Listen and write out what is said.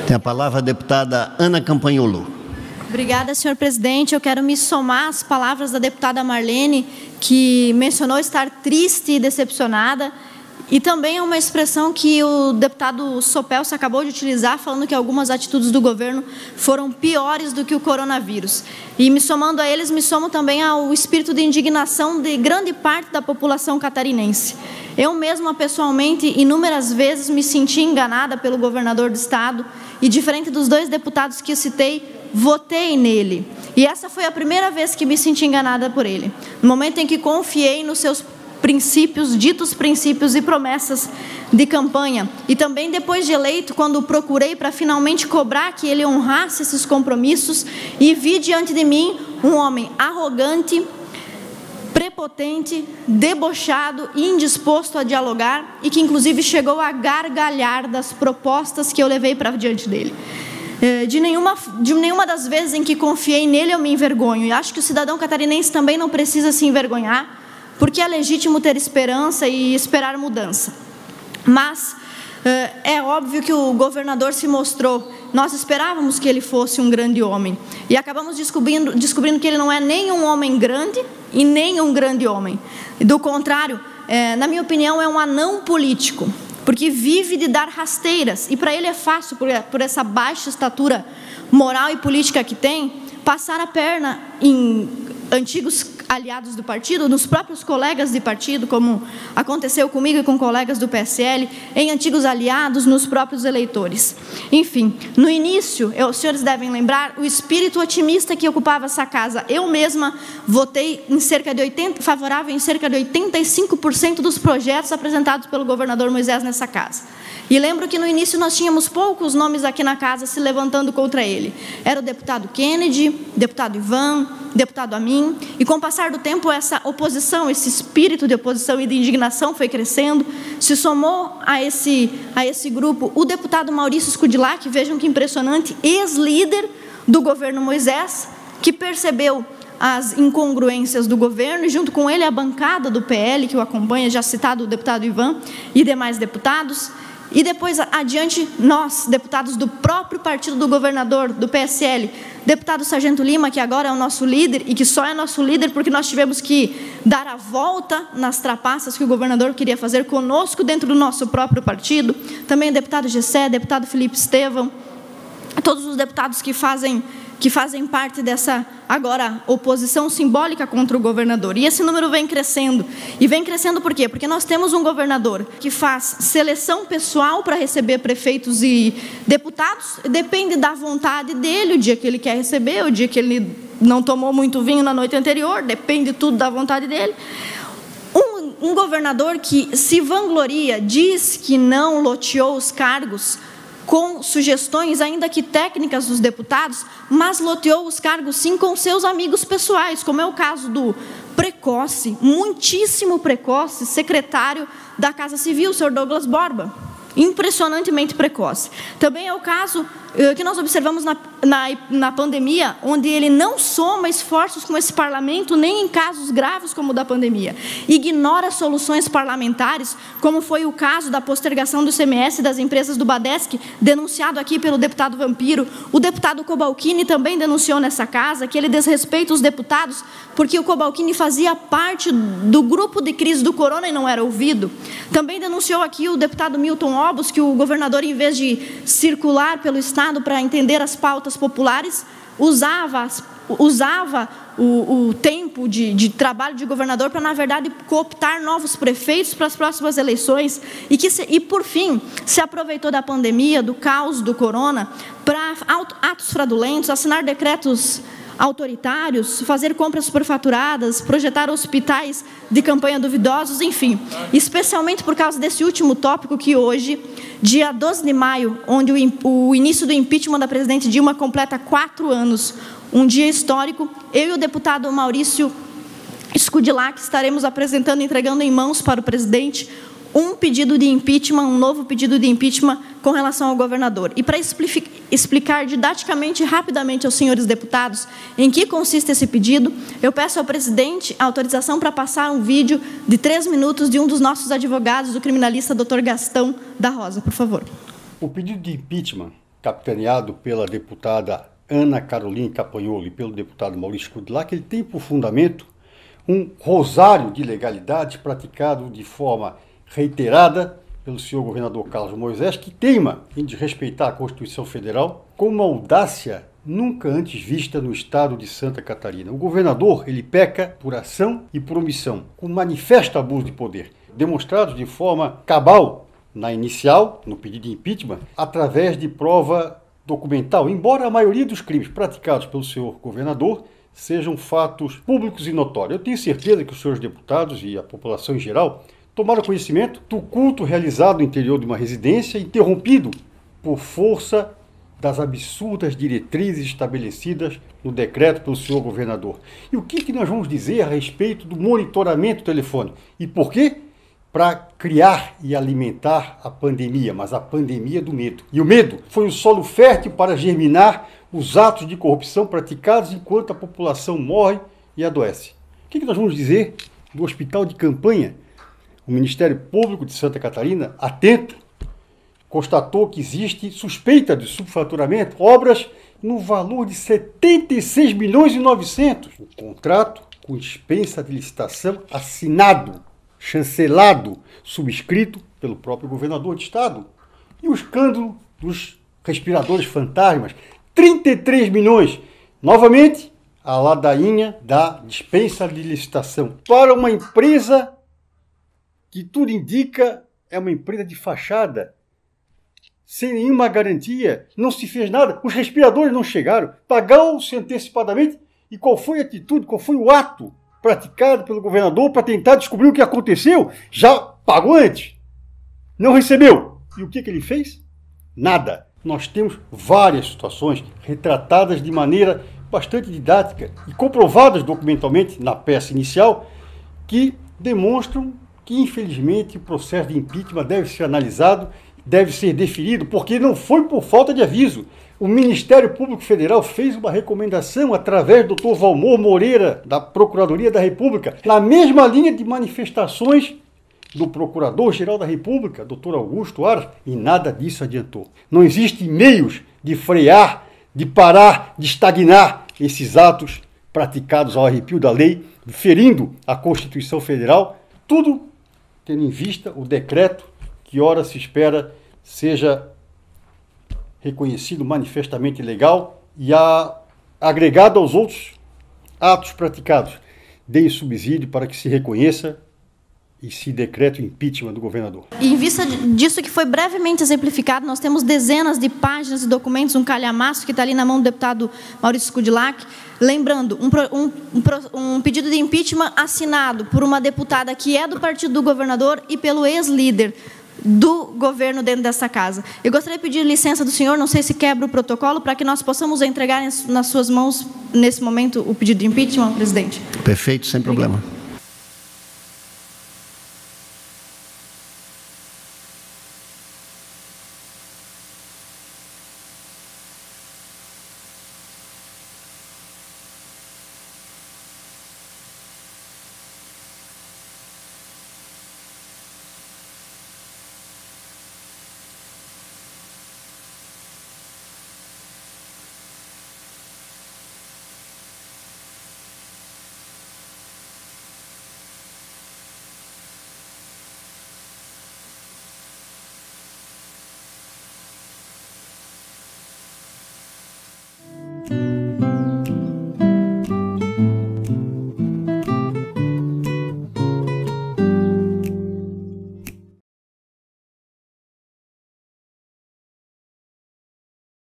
Tem a palavra a deputada Ana Campanholo. Obrigada, senhor presidente. Eu quero me somar às palavras da deputada Marlene, que mencionou estar triste e decepcionada. E também é uma expressão que o deputado Sopelso acabou de utilizar, falando que algumas atitudes do governo foram piores do que o coronavírus. E me somando a eles, me somo também ao espírito de indignação de grande parte da população catarinense. Eu mesma, pessoalmente, inúmeras vezes me senti enganada pelo governador do estado e, diferente dos dois deputados que eu citei, votei nele. E essa foi a primeira vez que me senti enganada por ele. No momento em que confiei nos seus princípios, ditos princípios e promessas de campanha. E também depois de eleito, quando procurei para finalmente cobrar que ele honrasse esses compromissos, e vi diante de mim um homem arrogante, prepotente, debochado e indisposto a dialogar, e que inclusive chegou a gargalhar das propostas que eu levei para diante dele. De nenhuma das vezes em que confiei nele eu me envergonho, e acho que o cidadão catarinense também não precisa se envergonhar, porque é legítimo ter esperança e esperar mudança. Mas é óbvio que o governador se mostrou, nós esperávamos que ele fosse um grande homem, e acabamos descobrindo que ele não é nem um homem grande e nem um grande homem. Do contrário, na minha opinião, é um anão político, porque vive de dar rasteiras, e para ele é fácil, por essa baixa estatura moral e política que tem, passar a perna em antigos aliados do partido, nos próprios colegas de partido, como aconteceu comigo e com colegas do PSL, em antigos aliados, nos próprios eleitores. Enfim, no início, os senhores devem lembrar, o espírito otimista que ocupava essa casa. Eu mesma votei favorável em cerca de 85% dos projetos apresentados pelo governador Moisés nessa casa. E lembro que no início nós tínhamos poucos nomes aqui na casa se levantando contra ele. Era o deputado Kennedy, deputado Ivan, deputado Amin, e com o passar do tempo essa oposição, esse espírito de oposição e de indignação foi crescendo. Se somou a esse grupo o deputado Maurício Scudilach, vejam que impressionante, ex-líder do governo Moisés, que percebeu as incongruências do governo, e junto com ele a bancada do PL, que o acompanha, já citado o deputado Ivan e demais deputados. E depois adiante, nós, deputados do próprio partido do governador, do PSL, deputado Sargento Lima, que agora é o nosso líder, e que só é nosso líder porque nós tivemos que dar a volta nas trapaças que o governador queria fazer conosco dentro do nosso próprio partido. Também o deputado Gessé, deputado Felipe Estevão, todos os deputados que fazem parte dessa, agora, oposição simbólica contra o governador. E esse número vem crescendo. E vem crescendo por quê? Porque nós temos um governador que faz seleção pessoal para receber prefeitos e deputados, depende da vontade dele, o dia que ele quer receber, o dia que ele não tomou muito vinho na noite anterior, depende tudo da vontade dele. Um governador que se vangloria, diz que não loteou os cargos com sugestões, ainda que técnicas dos deputados, mas loteou os cargos sim com seus amigos pessoais, como é o caso do precoce, muitíssimo precoce, secretário da Casa Civil, o senhor Douglas Borba, impressionantemente precoce. Também é o caso que nós observamos na pandemia, onde ele não soma esforços com esse parlamento, nem em casos graves como o da pandemia. Ignora soluções parlamentares, como foi o caso da postergação do ICMS das empresas do Badesc, denunciado aqui pelo deputado Vampiro. O deputado Cobalcini também denunciou nessa casa que ele desrespeita os deputados, porque o Cobalcini fazia parte do grupo de crise do corona e não era ouvido. Também denunciou aqui o deputado Milton Obos, que o governador, em vez de circular pelo Estado para entender as pautas populares, usava o tempo de trabalho de governador para, na verdade, cooptar novos prefeitos para as próximas eleições, e por fim, se aproveitou da pandemia, do caos do corona, para atos fraudulentos, assinar decretos autoritários, fazer compras superfaturadas, projetar hospitais de campanha duvidosos, enfim. Especialmente por causa desse último tópico que hoje, dia 12 de maio, onde o início do impeachment da presidente Dilma completa 4 anos, um dia histórico, eu e o deputado Maurício Scudilach estaremos apresentando, entregando em mãos para o presidente um pedido de impeachment, um novo pedido de impeachment com relação ao governador. E para explicar didaticamente e rapidamente aos senhores deputados em que consiste esse pedido, eu peço ao presidente a autorização para passar um vídeo de 3 minutos de um dos nossos advogados, o criminalista Dr. Gastão da Rosa, por favor. O pedido de impeachment capitaneado pela deputada Ana Caroline Campagnolo e pelo deputado Maurício Scudlac, ele tem por fundamento um rosário de ilegalidades praticado de forma reiterada pelo senhor governador Carlos Moisés, que teima em desrespeitar a Constituição Federal com uma audácia nunca antes vista no estado de Santa Catarina. O governador, ele peca por ação e por omissão, com manifesto abuso de poder, demonstrados de forma cabal na inicial, no pedido de impeachment, através de prova documental, embora a maioria dos crimes praticados pelo senhor governador sejam fatos públicos e notórios. Eu tenho certeza que os senhores deputados e a população em geral tomaram conhecimento do culto realizado no interior de uma residência, interrompido por força das absurdas diretrizes estabelecidas no decreto pelo senhor governador. E o que nós vamos dizer a respeito do monitoramento telefônico? E por quê? Para criar e alimentar a pandemia, mas a pandemia do medo. E o medo foi o solo fértil para germinar os atos de corrupção praticados enquanto a população morre e adoece. O que nós vamos dizer do hospital de campanha? O Ministério Público de Santa Catarina, atento, constatou que existe suspeita de subfaturamento, obras no valor de 76 milhões e 900. O contrato com dispensa de licitação assinado, chancelado, subscrito pelo próprio governador de estado. E o escândalo dos respiradores fantasmas, 33 milhões. Novamente, a ladainha da dispensa de licitação para uma empresa que tudo indica é uma empresa de fachada, sem nenhuma garantia, não se fez nada, os respiradores não chegaram, pagou-se antecipadamente. E qual foi a atitude, qual foi o ato praticado pelo governador para tentar descobrir o que aconteceu? Já pagou antes, não recebeu. E o que ele fez? Nada. Nós temos várias situações retratadas de maneira bastante didática e comprovadas documentalmente na peça inicial, que demonstram que, infelizmente, o processo de impeachment deve ser analisado, deve ser definido, porque não foi por falta de aviso. O Ministério Público Federal fez uma recomendação através do Dr. Valmor Moreira, da Procuradoria da República, na mesma linha de manifestações do Procurador-Geral da República, Dr. Augusto Aras, e nada disso adiantou. Não existem meios de frear, de parar, de estagnar esses atos praticados ao arrepio da lei, ferindo a Constituição Federal, tudo tendo em vista o decreto que ora se espera seja reconhecido manifestamente legal e agregado aos outros atos praticados, deem subsídio para que se reconheça e se decrete o impeachment do governador. E em vista disso que foi brevemente exemplificado, nós temos dezenas de páginas de documentos, um calhamaço que está ali na mão do deputado Maurício Scudlac, lembrando, um pedido de impeachment assinado por uma deputada que é do partido do governador e pelo ex-líder do governo dentro dessa casa. Eu gostaria de pedir licença do senhor, não sei se quebra o protocolo, para que nós possamos entregar nas suas mãos, nesse momento, o pedido de impeachment, presidente. Perfeito, sem problema.